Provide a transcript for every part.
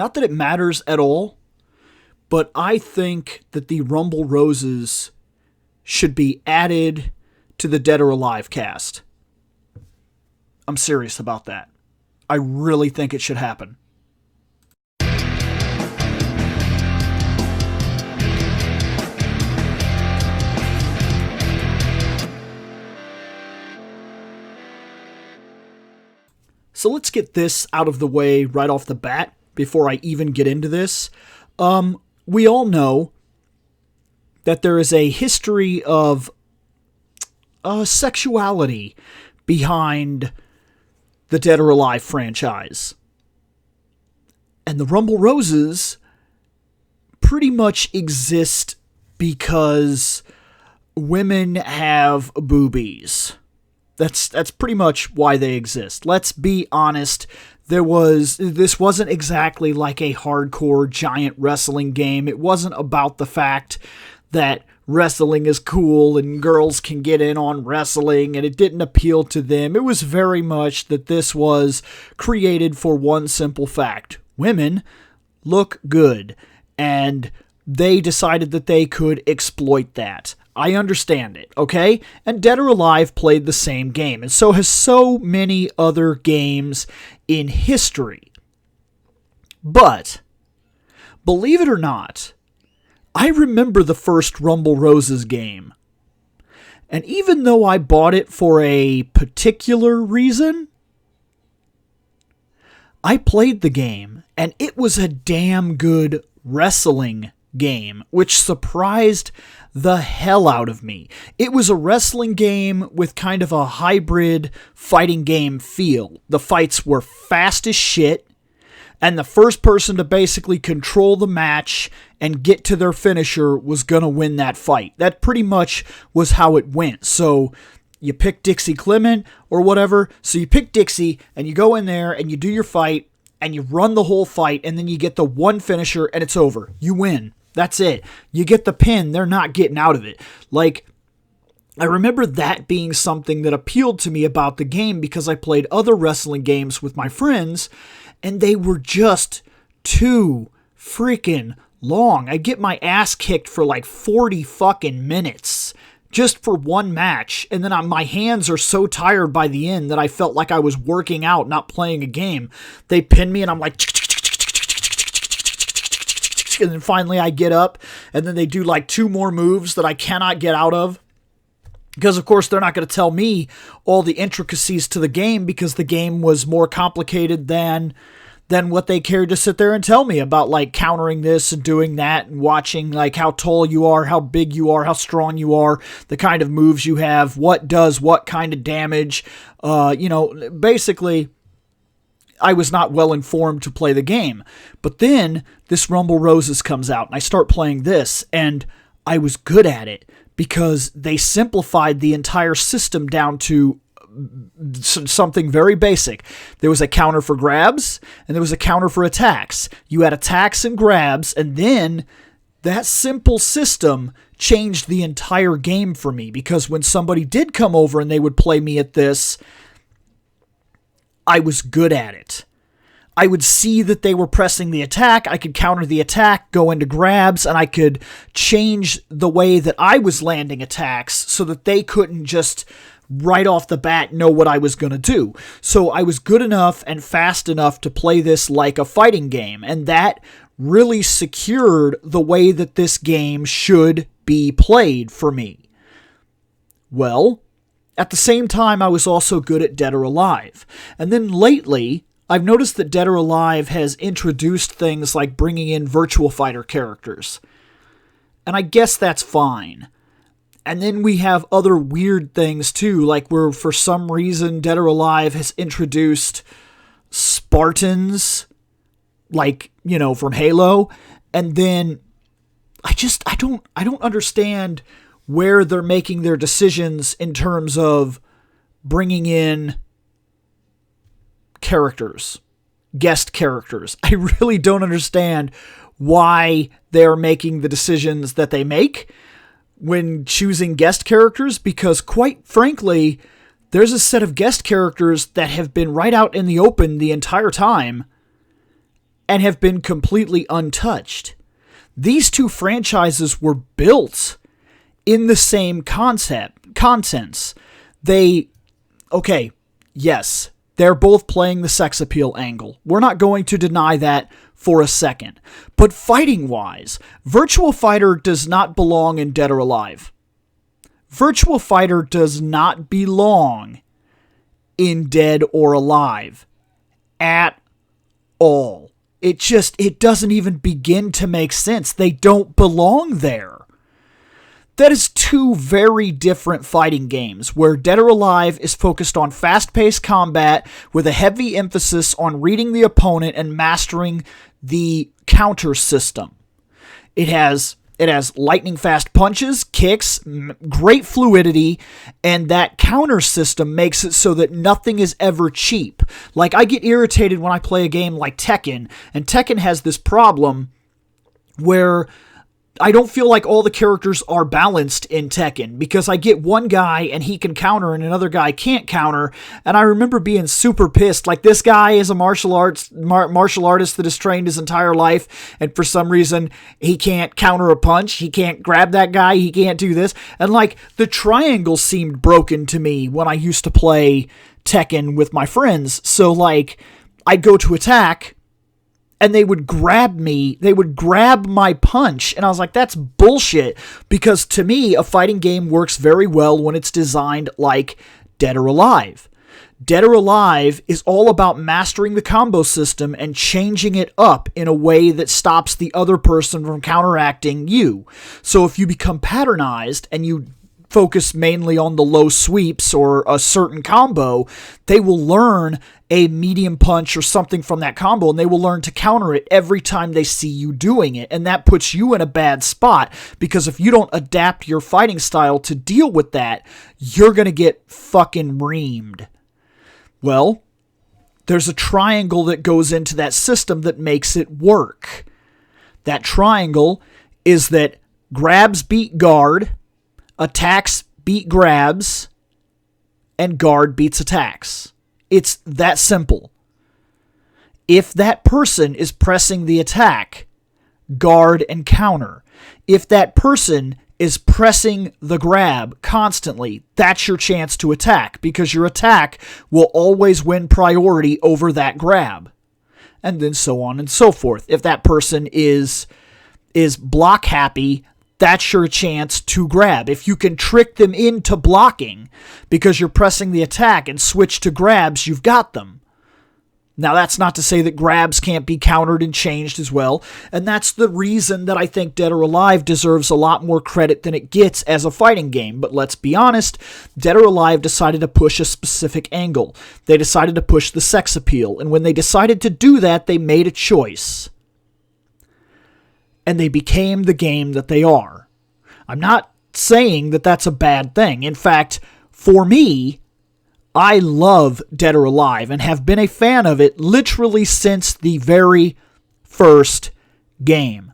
Not that it matters at all, but I think that the Rumble Roses should be added to the Dead or Alive cast. I'm serious about that. I really think it should happen. So let's get this out of the way right off the bat before I even get into this. We all know that there is a history of sexuality behind the Dead or Alive franchise. And the Rumble Roses pretty much exist because women have boobies. That's pretty much why they exist. Let's be honest. This wasn't exactly like a hardcore giant wrestling game. It wasn't about the fact that wrestling is cool and girls can get in on wrestling, and it didn't appeal to them. It was very much that this was created for one simple fact. Women look good, and they decided that they could exploit that. I understand it, okay? And Dead or Alive played the same game, and so has so many other games in history. But, believe it or not, I remember the first Rumble Roses game. And even though I bought it for a particular reason, I played the game, and it was a damn good wrestling game, which surprised the hell out of me. It was a wrestling game with kind of a hybrid fighting game feel. The fights were fast as shit, and the first person to basically control the match and get to their finisher was going to win that fight. That pretty much was how it went. So you pick Dixie Clement or whatever. So you pick Dixie and you go in there and you do your fight and you run the whole fight, and then you get the one finisher and it's over. You win. That's it. You get the pin. They're not getting out of it. Like, I remember that being something that appealed to me about the game because I played other wrestling games with my friends, and they were just too freaking long. I get my ass kicked for like 40 fucking minutes just for one match, and then my hands are so tired by the end that I felt like I was working out, not playing a game. They pin me, and I'm like, and then finally I get up, and then they do like 2 more moves that I cannot get out of. Because, of course, they're not going to tell me all the intricacies to the game because the game was more complicated than what they cared to sit there and tell me about, like, countering this and doing that and watching, like, how tall you are, how big you are, how strong you are, the kind of moves you have, what does what kind of damage. Basically, I was not well informed to play the game. But then this Rumble Roses comes out, and I start playing this, and I was good at it because they simplified the entire system down to something very basic. There was a counter for grabs, and there was a counter for attacks. You had attacks and grabs, and then that simple system changed the entire game for me, because when somebody did come over and they would play me at this, I was good at it. I would see that they were pressing the attack, I could counter the attack, go into grabs, and I could change the way that I was landing attacks so that they couldn't just right off the bat know what I was going to do. So I was good enough and fast enough to play this like a fighting game, and that really secured the way that this game should be played for me. Well, at the same time, I was also good at Dead or Alive. And then lately, I've noticed that Dead or Alive has introduced things like bringing in Virtua Fighter characters. And I guess that's fine. And then we have other weird things too, like where for some reason Dead or Alive has introduced Spartans, like, from Halo. And then I don't understand where they're making their decisions in terms of bringing in characters, guest characters. I really don't understand why they're making the decisions that they make when choosing guest characters, because quite frankly, there's a set of guest characters that have been right out in the open the entire time, and have been completely untouched. These two franchises were built in the same contents. Yes, they're both playing the sex appeal angle. We're not going to deny that for a second. But fighting-wise, Virtua Fighter does not belong in Dead or Alive. Virtua Fighter does not belong in Dead or Alive at all. It doesn't even begin to make sense. They don't belong there. That is two very different fighting games, where Dead or Alive is focused on fast-paced combat with a heavy emphasis on reading the opponent and mastering the counter system. It has lightning-fast punches, kicks, great fluidity, and that counter system makes it so that nothing is ever cheap. Like, I get irritated when I play a game like Tekken, and Tekken has this problem where I don't feel like all the characters are balanced in Tekken, because I get one guy and he can counter and another guy can't counter, and I remember being super pissed. Like, this guy is a martial artist that has trained his entire life, and for some reason he can't counter a punch, he can't grab that guy, he can't do this, and like, the triangle seemed broken to me when I used to play Tekken with my friends. So like, I'd go to attack, and they would grab me, they would grab my punch, and I was like, that's bullshit, because to me, a fighting game works very well when it's designed like Dead or Alive. Dead or Alive is all about mastering the combo system and changing it up in a way that stops the other person from counteracting you. So if you become patternized and you focus mainly on the low sweeps or a certain combo, they will learn a medium punch or something from that combo, and they will learn to counter it every time they see you doing it. And that puts you in a bad spot, because if you don't adapt your fighting style to deal with that, you're going to get fucking reamed. Well, there's a triangle that goes into that system that makes it work. That triangle is that grabs beat guard, attacks beat grabs, and guard beats attacks. It's that simple. If that person is pressing the attack, guard and counter. If that person is pressing the grab constantly, that's your chance to attack, because your attack will always win priority over that grab. And then so on and so forth. If that person is block happy, that's your chance to grab. If you can trick them into blocking because you're pressing the attack and switch to grabs, you've got them. Now, that's not to say that grabs can't be countered and changed as well, and that's the reason that I think Dead or Alive deserves a lot more credit than it gets as a fighting game. But let's be honest, Dead or Alive decided to push a specific angle. They decided to push the sex appeal, and when they decided to do that, they made a choice. And they became the game that they are. I'm not saying that that's a bad thing. In fact, for me, I love Dead or Alive and have been a fan of it literally since the very first game.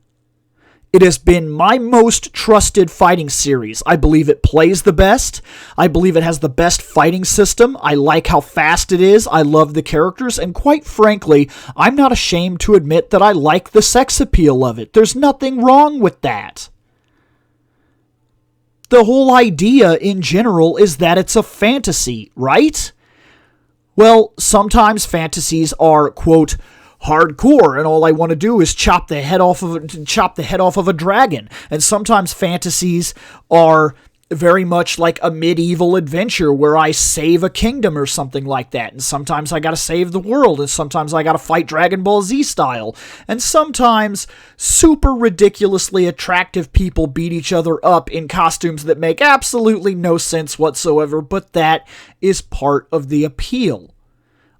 It has been my most trusted fighting series. I believe it plays the best. I believe it has the best fighting system. I like how fast it is. I love the characters. And quite frankly, I'm not ashamed to admit that I like the sex appeal of it. There's nothing wrong with that. The whole idea in general is that it's a fantasy, right? Well, sometimes fantasies are, quote, hardcore, and all I want to do is chop the head off of a dragon. And sometimes fantasies are very much like a medieval adventure where I save a kingdom or something like that. And sometimes I gotta save the world, and sometimes I gotta fight Dragon Ball Z style. And sometimes super ridiculously attractive people beat each other up in costumes that make absolutely no sense whatsoever, but that is part of the appeal.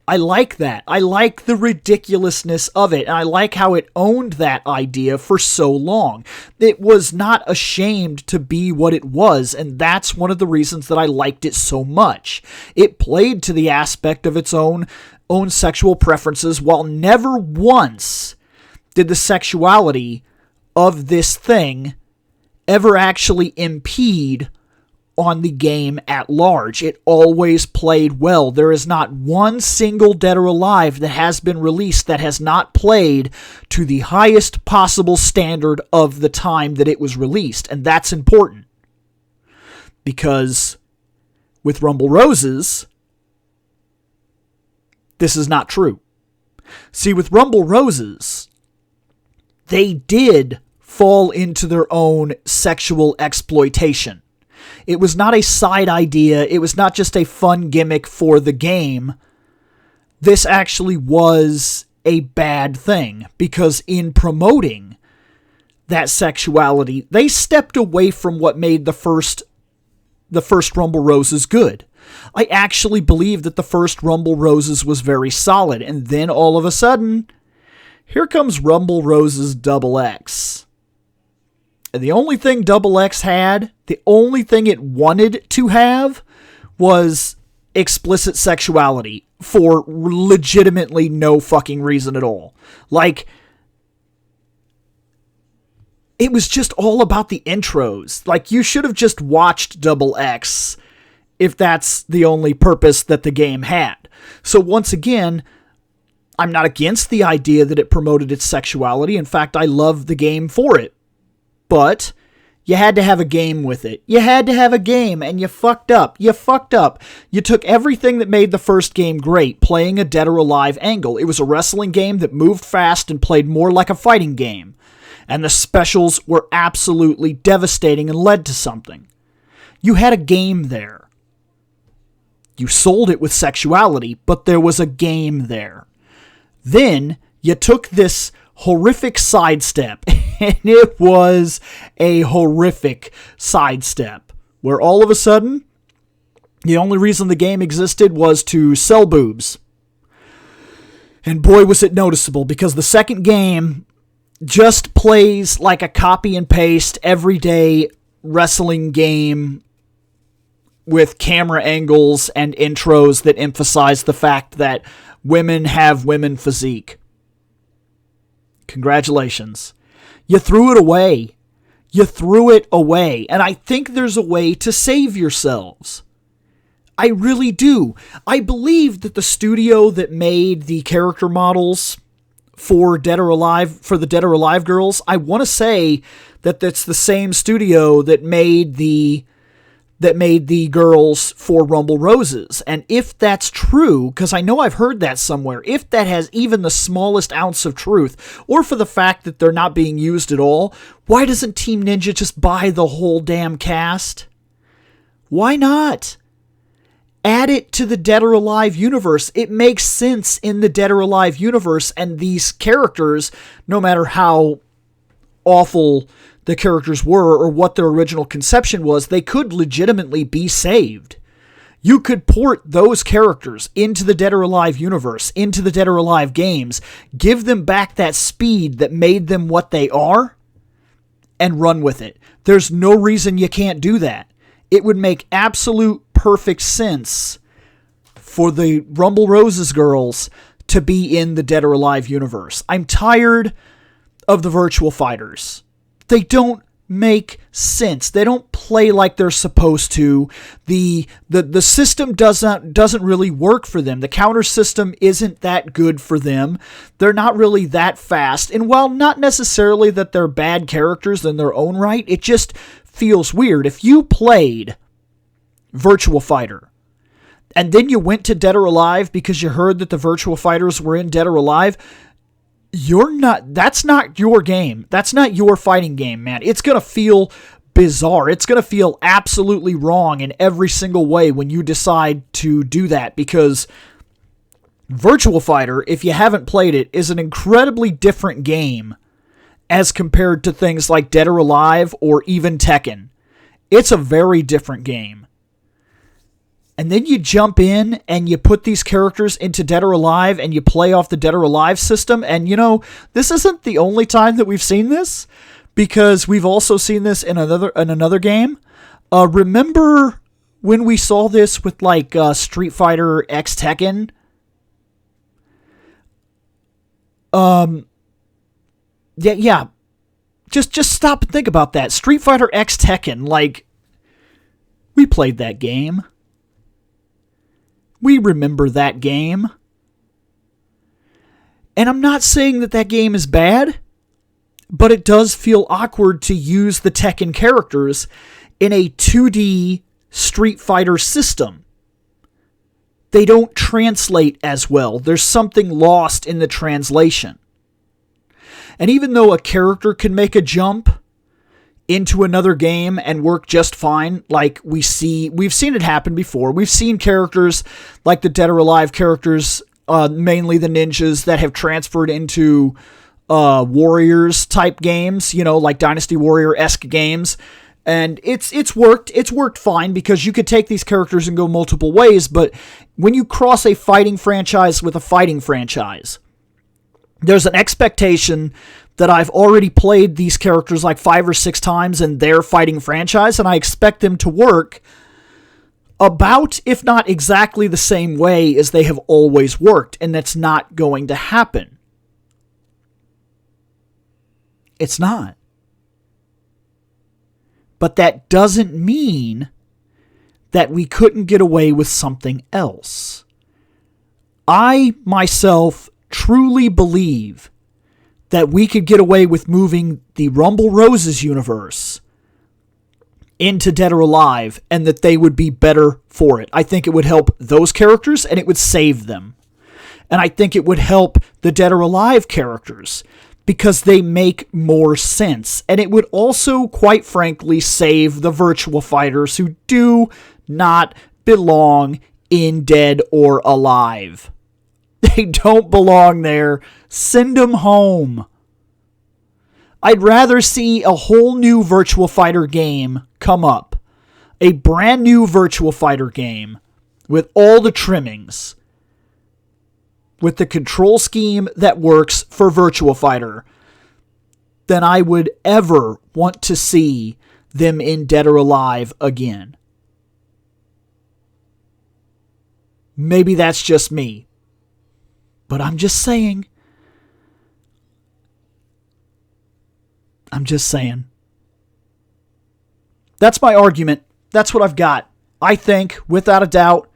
I like that. I like the ridiculousness of it, and I like how it owned that idea for so long. It was not ashamed to be what it was, and that's one of the reasons that I liked it so much. It played to the aspect of its own sexual preferences, while never once did the sexuality of this thing ever actually impede on the game at large. It always played well. There is not one single Dead or Alive that has been released that has not played to the highest possible standard of the time that it was released. And that's important. Because with Rumble Roses, this is not true. See, with Rumble Roses, they did fall into their own sexual exploitation. It was not a side idea. It was not just a fun gimmick for the game. This actually was a bad thing, because in promoting that sexuality, they stepped away from what made the first Rumble Roses good. I actually believe that the first Rumble Roses was very solid, and then all of a sudden, here comes Rumble Roses XX. And the only thing Double X had, the only thing it wanted to have, was explicit sexuality for legitimately no fucking reason at all. Like, it was just all about the intros. Like, you should have just watched Double X if that's the only purpose that the game had. So once again, I'm not against the idea that it promoted its sexuality. In fact, I love the game for it. But you had to have a game with it. You had to have a game, and you fucked up. You fucked up. You took everything that made the first game great, playing a Dead or Alive angle. It was a wrestling game that moved fast and played more like a fighting game. And the specials were absolutely devastating and led to something. You had a game there. You sold it with sexuality, but there was a game there. Then you took this horrific sidestep, and it was a horrific sidestep, where all of a sudden, the only reason the game existed was to sell boobs. And boy, was it noticeable, because the second game just plays like a copy and paste everyday wrestling game with camera angles and intros that emphasize the fact that women have women physique. Congratulations. You threw it away. You threw it away. And I think there's a way to save yourselves. I really do. I believe that the studio that made the character models for Dead or Alive, for the Dead or Alive girls, I want to say that that's the same studio that made the girls for Rumble Roses. And if that's true, because I know I've heard that somewhere, if that has even the smallest ounce of truth, or for the fact that they're not being used at all, why doesn't Team Ninja just buy the whole damn cast? Why not? Add it to the Dead or Alive universe. It makes sense in the Dead or Alive universe, and these characters, no matter how awful the characters were or what their original conception was, they could legitimately be saved. You could port those characters into the Dead or Alive universe, into the Dead or Alive games, give them back that speed that made them what they are, and run with it. There's no reason you can't do that. It would make absolute perfect sense for the Rumble Roses girls to be in the Dead or Alive universe. I'm tired of the Virtua Fighters. They don't make sense. They don't play like they're supposed to. The system doesn't really work for them. The counter system isn't that good for them. They're not really that fast. And while not necessarily that they're bad characters in their own right, it just feels weird. If you played Virtua Fighter and then you went to Dead or Alive because you heard that the Virtua Fighters were in Dead or Alive, that's not your game. That's not your fighting game, man. It's going to feel bizarre. It's going to feel absolutely wrong in every single way when you decide to do that, because Virtua Fighter, if you haven't played it, is an incredibly different game as compared to things like Dead or Alive or even Tekken. It's a very different game. And then you jump in and you put these characters into Dead or Alive and you play off the Dead or Alive system. And, this isn't the only time that we've seen this, because we've also seen this in another game. Remember when we saw this with, Street Fighter X Tekken? Yeah. Just stop and think about that. Street Fighter X Tekken, We played that game. We remember that game. And I'm not saying that that game is bad, but it does feel awkward to use the Tekken characters in a 2D Street Fighter system. They don't translate as well. There's something lost in the translation. And even though a character can make a jump into another game and work just fine, like we've seen it happen before. We've seen characters like the Dead or Alive characters, mainly the ninjas, that have transferred into Warriors type games, like Dynasty Warrior-esque games. And it's worked fine because you could take these characters and go multiple ways, but when you cross a fighting franchise with a fighting franchise, there's an expectation that I've already played these characters like 5 or 6 times in their fighting franchise, and I expect them to work about, if not exactly the same way as they have always worked, and that's not going to happen. It's not. But that doesn't mean that we couldn't get away with something else. I, myself, truly believe that we could get away with moving the Rumble Roses universe into Dead or Alive, and that they would be better for it. I think it would help those characters, and it would save them. And I think it would help the Dead or Alive characters, because they make more sense. And it would also, quite frankly, save the Virtua Fighters who do not belong in Dead or Alive. They don't belong there. Send them home. I'd rather see a whole new Virtua Fighter game come up. A brand new Virtua Fighter game with all the trimmings, with the control scheme that works for Virtua Fighter, than I would ever want to see them in Dead or Alive again. Maybe that's just me, but I'm just saying. That's my argument. That's what I've got. I think, without a doubt,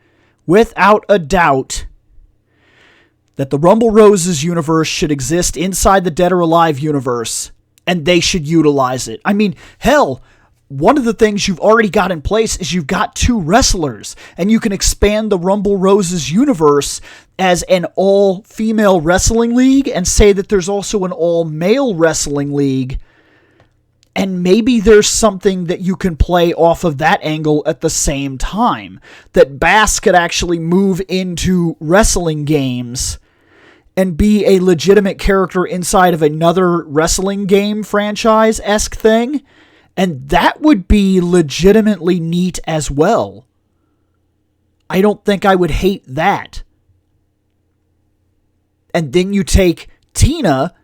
that the Rumble Roses universe should exist inside the Dead or Alive universe, and they should utilize it. I mean, hell, one of the things you've already got in place is you've got 2 wrestlers, and you can expand the Rumble Roses universe as an all-female wrestling league and say that there's also an all-male wrestling league, and maybe there's something that you can play off of that angle at the same time. That Bass could actually move into wrestling games and be a legitimate character inside of another wrestling game franchise-esque thing. And that would be legitimately neat as well. I don't think I would hate that. And then you take Tina,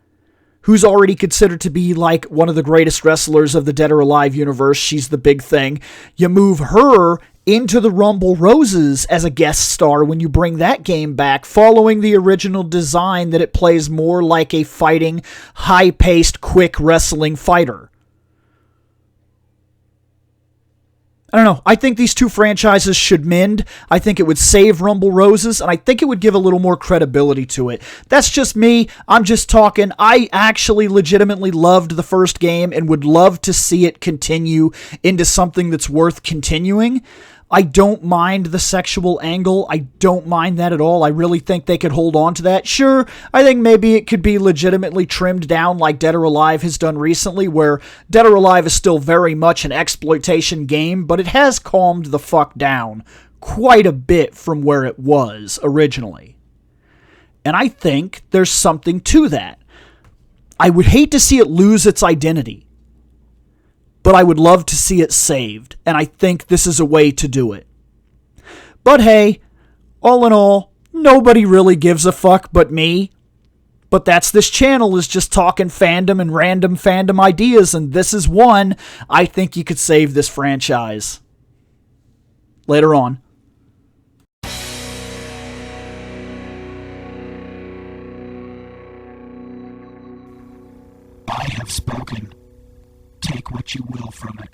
who's already considered to be like one of the greatest wrestlers of the Dead or Alive universe. She's the big thing. You move her into the Rumble Roses as a guest star when you bring that game back, following the original design that it plays more like a fighting, high-paced, quick wrestling fighter. I don't know. I think these 2 franchises should mend. I think it would save Rumble Roses, and I think it would give a little more credibility to it. That's just me. I'm just talking. I actually legitimately loved the first game and would love to see it continue into something that's worth continuing. I don't mind the sexual angle. I don't mind that at all. I really think they could hold on to that. Sure, I think maybe it could be legitimately trimmed down like Dead or Alive has done recently, where Dead or Alive is still very much an exploitation game, but it has calmed the fuck down quite a bit from where it was originally. And I think there's something to that. I would hate to see it lose its identity, but I would love to see it saved, and I think this is a way to do it. But hey, all in all, nobody really gives a fuck but me. But that's this channel, is just talking fandom and random fandom ideas, and this is one. I think you could save this franchise. Later on. I have spoken. Take what you will from it.